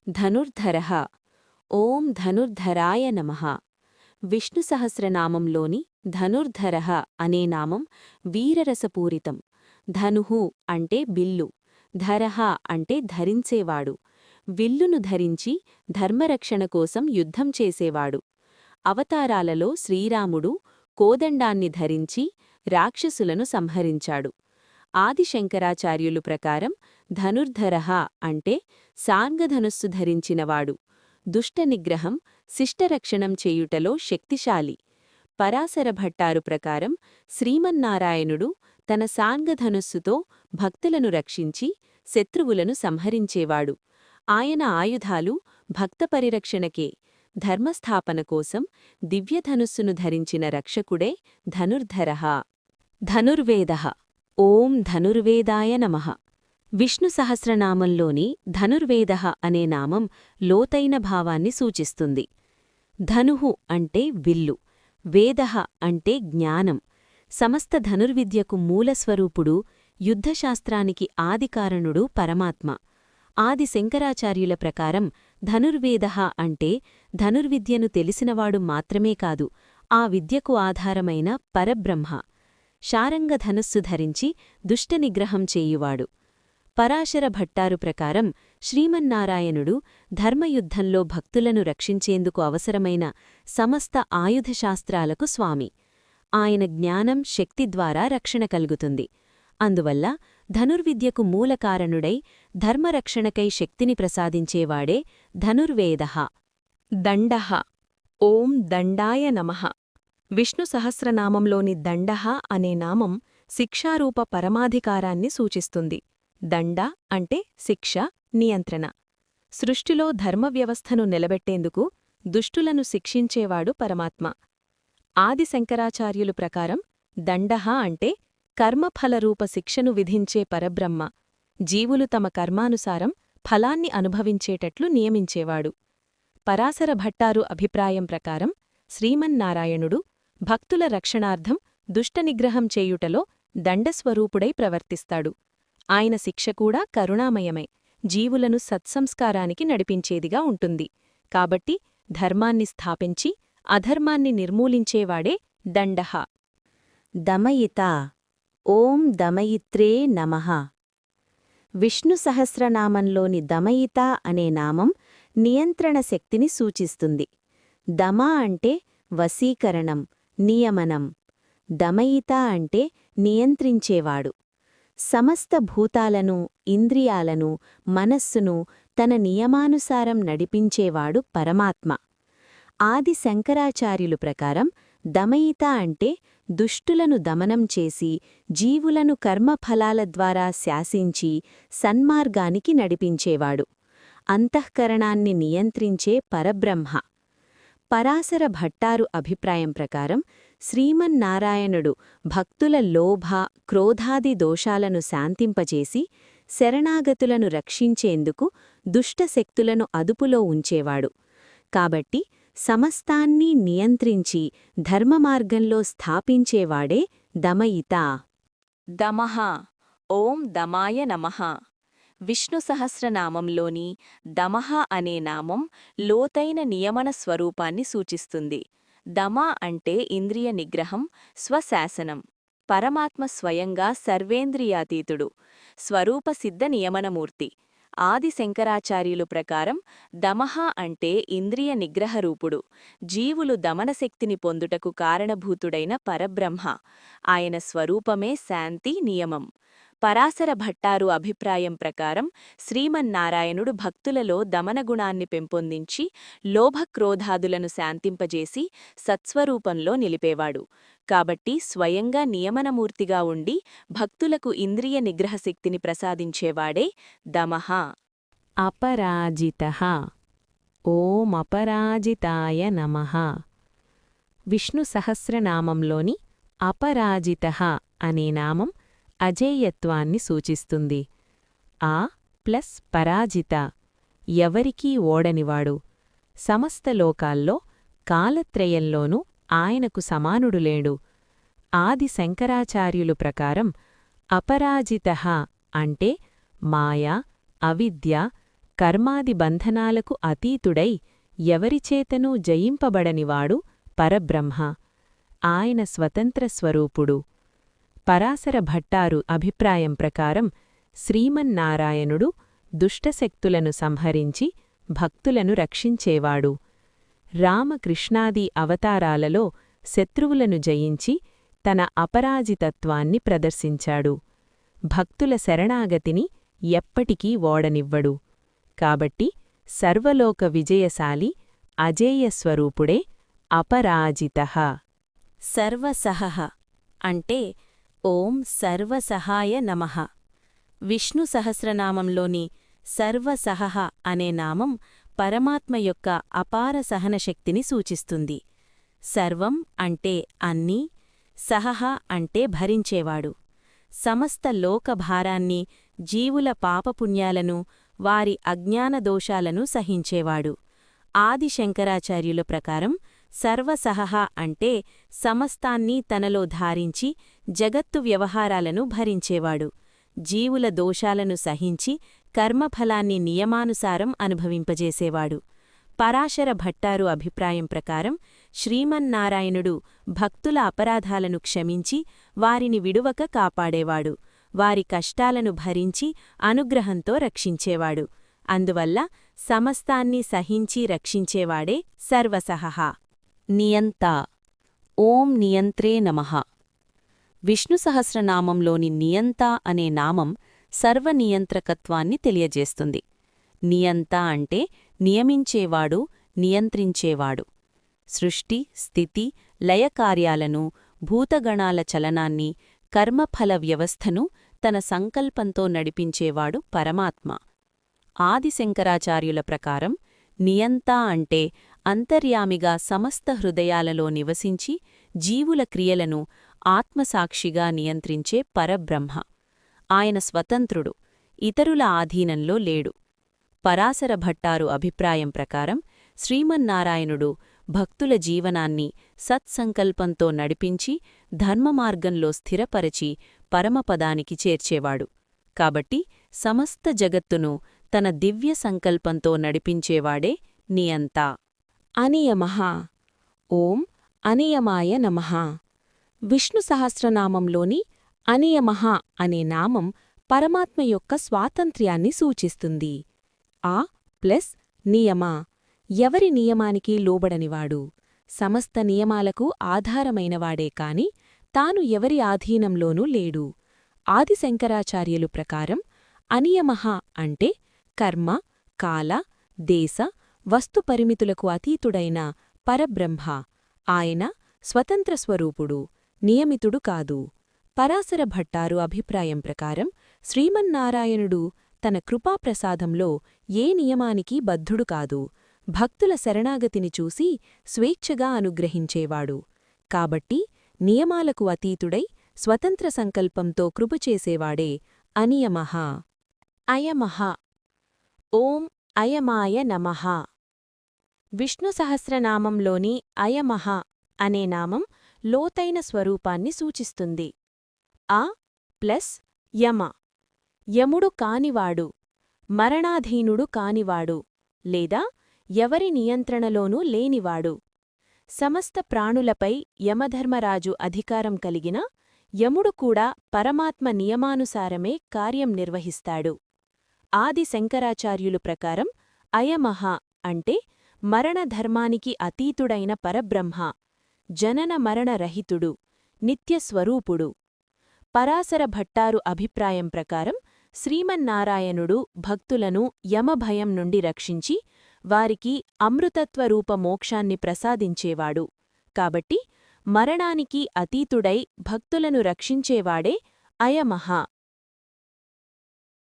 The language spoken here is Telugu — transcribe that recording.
ధనుర్ధరః. ఓం ధనుర్ధరాయ నమః. విష్ణు సహస్రనామంలోని ధనుర్ధరః అనే నామం వీరరసపూరితం. ధనుః అంటే బిల్లు, ధరః అంటే ధరించేవాడు. విల్లును ధరించి ధర్మరక్షణ కోసం యుద్ధం చేసేవాడు. అవతారాలలో శ్రీరాముడు కోదండాన్ని ధరించి రాక్షసులను సంహరించాడు. ఆదిశంకరాచార్యులు ప్రకారం ధనుర్ధరః అంటే సాంగధనుస్సు ధరించినవాడు. దుష్టనిగ్రహం, శిష్టరక్షణం చేయుటలో శక్తిశాలి. పరాశర భట్టారు ప్రకారం శ్రీమన్నారాయణుడు తన సాంగధనుస్సుతో భక్తులను రక్షించి శత్రువులను సంహరించేవాడు. ఆయన ఆయుధాలు భక్త పరిరక్షణకే. ధర్మస్థాపన కోసం దివ్యధనుస్సును ధరించిన రక్షకుడే ధనుర్ధరః. ధనుర్వేదః. ఓం ధనుర్వేదాయ నమః. విష్ణు సహస్రనామంలోని ధనుర్వేదః అనే నామం లోతైన భావాన్ని సూచిస్తుంది. ధనుః అంటే విల్లు, వేదః అంటే జ్ఞానం. సమస్త ధనుర్విద్యకు మూలస్వరూపుడు, యుద్ధశాస్త్రానికి ఆదికారణుడు పరమాత్మ. ఆది శంకరాచార్యుల ప్రకారం ధనుర్వేదః అంటే ధనుర్విద్యను తెలిసినవాడు మాత్రమే కాదు, ఆ విద్యకు ఆధారమైన పరబ్రహ్మ. శారంగధనుస్సు ధరించి దుష్టనిగ్రహం చేయువాడు. పరాశర భట్టారు ప్రకారం శ్రీమన్నారాయణుడు ధర్మయుద్ధంలో భక్తులను రక్షించేందుకు అవసరమైన సమస్త ఆయుధశాస్త్రాలకు స్వామి. ఆయన జ్ఞానం, శక్తి ద్వారా రక్షణ కలుగుతుంది. అందువల్ల ధనుర్విద్యకు మూలకారణుడై ధర్మరక్షణకై శక్తిని ప్రసాదించేవాడే ధనుర్వేదః. దండః. ఓం దండాయ నమః. విష్ణు సహస్రనామంలోని దండః అనే నామం శిక్షారూప పరమాధికారాన్ని సూచిస్తుంది. దండ అంటే శిక్ష, నియంత్రణ. సృష్టిలో ధర్మవ్యవస్థను నిలబెట్టేందుకు దుష్టులను శిక్షించేవాడు పరమాత్మ. ఆది శంకరాచార్యులు ప్రకారం దండః అంటే కర్మఫలరూప శిక్షను విధించే పరబ్రహ్మ. జీవులు తమ కర్మానుసారం ఫలాన్ని అనుభవించేటట్లు నియమించేవాడు. పరాశర భట్టారు అభిప్రాయం ప్రకారం శ్రీమన్నారాయణుడు భక్తుల రక్షణార్థం దుష్టనిగ్రహం చేయుటలో దండస్వరూపుడై ప్రవర్తిస్తాడు. ఆయన శిక్ష కూడా కరుణామయమే, జీవులను సత్సంస్కారానికి నడిపించేదిగా ఉంటుంది. కాబట్టి ధర్మాన్ని స్థాపించి అధర్మాన్ని నిర్మూలించేవాడే దండః. దమయిత. ఓం దమయిత్రే నమః. విష్ణు సహస్రనామంలోని దమయిత అనే నామం నియంత్రణ శక్తిని సూచిస్తుంది. దమ అంటే వశీకరణం, నియమనం. దమయిత అంటే నియంత్రించేవాడు. సమస్త భూతాలను, ఇంద్రియాలను, మనస్సును తన నియమానుసారం నడిపించేవాడు పరమాత్మ. ఆది శంకరాచార్యులు ప్రకారం దమయిత అంటే దుష్టులను దమనం చేసి జీవులను కర్మఫలాల ద్వారా శాసించి సన్మార్గానికి నడిపించేవాడు. అంతఃకరణాన్ని నియంత్రించే పరబ్రహ్మ. పరాశర భట్టారు అభిప్రాయం ప్రకారం శ్రీమన్నారాయణుడు భక్తుల లోభ, క్రోధాది దోషాలను శాంతింపజేసి శరణాగతులను రక్షించేందుకు దుష్టశక్తులను అదుపులో ఉంచేవాడు. కాబట్టి సమస్తాన్నీ నియంత్రించి ధర్మమార్గంలో స్థాపించేవాడే దమయిత. దమః. ఓం దమాయ నమః. విష్ణు సహస్రనామంలోని దమః అనే నామం లోతైన నియమన స్వరూపాన్ని సూచిస్తుంది. దమ అంటే ఇంద్రియ నిగ్రహం, స్వశాసనం. పరమాత్మ స్వయంగా సర్వేంద్రియాతీతుడు, స్వరూపసిద్ధ నియమనమూర్తి. ఆది శంకరాచార్యులు ప్రకారం దమః అంటే ఇంద్రియ నిగ్రహరూపుడు, జీవులు దమనశక్తిని పొందుటకు కారణభూతుడైన పరబ్రహ్మ. ఆయన స్వరూపమే శాంతి, నియమం. పరాశర భట్టారు అభిప్రాయం ప్రకారం శ్రీమన్నారాయణుడు భక్తులలో దమనగుణాన్ని పెంపొందించి లోభక్రోధాదులను శాంతింపజేసి సత్స్వరూపంలో నిలిపేవాడు. కాబట్టి స్వయంగా నియమనమూర్తిగా ఉండి భక్తులకు ఇంద్రియ నిగ్రహశక్తిని ప్రసాదించేవాడే దమః. అపరాజితః. ఓం అపరాజితాయ నమః. విష్ణు సహస్రనామంలోని అపరాజితః అనే నామం అజేయత్వాన్ని సూచిస్తుంది. ఆ ప్లస్ పరాజిత, ఎవరికీ ఓడనివాడు. సమస్త లోకాల్లో, కాలత్రయంలోనూ ఆయనకు సమానుడు లేడు. ఆది శంకరాచార్యులు ప్రకారం అపరాజితః అంటే మాయ, అవిద్య, కర్మాది బంధనాలకు అతీతుడై ఎవరిచేతనూ జయింపబడనివాడు పరబ్రహ్మ. ఆయన స్వతంత్ర స్వరూపుడు. పరాశర భట్టారు అభిప్రాయం ప్రకారం శ్రీమన్నారాయణుడు దుష్టశక్తులను సంహరించి భక్తులను రక్షించేవాడు. రామకృష్ణాది అవతారాలలో శత్రువులను జయించి తన అపరాజితత్వాన్ని ప్రదర్శించాడు. భక్తుల శరణాగతిని ఎప్పటికీ ఓడనివ్వడు. కాబట్టి సర్వలోక విజయశాలి అజేయస్వరూపుడే అపరాజితః. సర్వసహః అంటే ఓం సర్వసహాయ నమః. విష్ణు సహస్రనామంలోని సర్వసహః అనే నామం పరమాత్మ యొక్క అపార సహనశక్తిని సూచిస్తుంది. సర్వం అంటే అన్నీ, సహః అంటే భరించేవాడు. సమస్త లోకభారాన్ని, జీవుల పాపపుణ్యాలను, వారి అజ్ఞానదోషాలను సహించేవాడు. ఆది శంకరాచార్యుల ప్రకారం సర్వసహః అంటే సమస్తాన్ని తనలో ధారించి జగత్తు వ్యవహారాలను భరించేవాడు. జీవుల దోషాలను సహించి కర్మఫలాన్ని నియమానుసారం అనుభవింపజేసేవాడు. పరాశర భట్టారు అభిప్రాయం ప్రకారం శ్రీమన్నారాయణుడు భక్తుల అపరాధాలను క్షమించి వారిని విడువక కాపాడేవాడు. వారి కష్టాలను భరించి అనుగ్రహంతో రక్షించేవాడు. అందువల్ల సమస్తాన్ని సహించి రక్షించేవాడే సర్వసహః. నియంత. ఓం నియంత్రే నమః. విష్ణు సహస్రనామంలోని నియంత అనే నామం సర్వనియంత్రకత్వాన్ని తెలియజేస్తుంది. నియంత అంటే నియమించేవాడు, నియంత్రించేవాడు. సృష్టి, స్థితి, లయకార్యాలను, భూతగణాల చలనాన్ని, కర్మఫల వ్యవస్థను తన సంకల్పంతో నడిపించేవాడు పరమాత్మ. ఆదిశంకరాచార్యుల ప్రకారం నియంత అంటే అంతర్యామిగా సమస్త హృదయాలలో నివసించి జీవుల క్రియలను ఆత్మసాక్షిగా నియంత్రించే పరబ్రహ్మ. ఆయన స్వతంత్రుడు, ఇతరుల ఆధీనంలో లేడు. పరాశర భట్టారు అభిప్రాయం ప్రకారం శ్రీమన్నారాయణుడు భక్తుల జీవనాన్ని సత్సంకల్పంతో నడిపించి ధర్మమార్గంలో స్థిరపరచి పరమపదానికి చేర్చేవాడు. కాబట్టి సమస్త జగత్తును తన దివ్య సంకల్పంతో నడిపించేవాడే నియంత. అనియమః. ఓం అనియమాయ నమః. విష్ణు సహస్రనామంలోని అనియమః అనే నామం పరమాత్మ యొక్క స్వాతంత్ర్యాన్ని సూచిస్తుంది. ఆ ప్లస్ నియమ, ఎవరి నియమానికి లోబడనివాడు, సమస్త నియమాలకు ఆధారమైనవాడే కాని తాను ఎవరి ఆధీనంలోనూ లేడు. ఆదిశంకరాచార్యులు ప్రకారం అనియమః అంటే కర్మ, కాల, దేశ, వస్తు పరిమితులకు అతీతుడైన పరబ్రహ్మ. ఆయన స్వతంత్ర స్వరూపుడు, నియమితుడు కాదు. పరాశర భట్టారు అభిప్రాయం ప్రకారం శ్రీమన్నారాయణుడు తన కృపాప్రసాదంలో ఏ నియమానికి బద్ధుడు కాదు. భక్తుల శరణాగతిని చూసి స్వేచ్ఛగా అనుగ్రహించేవాడు. కాబట్టి నియమాలకు అతీతుడై స్వతంత్ర సంకల్పంతో కృపచేసేవాడే అనియమః. అయమః. ఓం అయమాయ నమః. విష్ణు సహస్రనామంలోని అయమః అనే నామం లోతైన స్వరూపాన్ని సూచిస్తుంది. ఆ ప్లస్ యమ, యముడు కానివాడు, మరణాధీనుడు కానివాడు, లేదా ఎవరి నియంత్రణలోనూ లేనివాడు. సమస్త ప్రాణులపై యమధర్మరాజు అధికారం కలిగిన యముడు కూడా పరమాత్మ నియమానుసారమే కార్యం నిర్వహిస్తాడు. ఆది శంకరాచార్యులు ప్రకారం అయమః అంటే మరణధర్మానికి అతీతుడైన పరబ్రహ్మ, జనన మరణరహితుడు, నిత్యస్వరూపుడు. పరాశర భట్టారు అభిప్రాయం ప్రకారం శ్రీమన్నారాయణుడు భక్తులను యమభయం నుండి రక్షించి వారికి అమృతత్వరూప మోక్షాన్ని ప్రసాదించేవాడు. కాబట్టి మరణానికి అతీతుడై భక్తులను రక్షించేవాడే అయమః.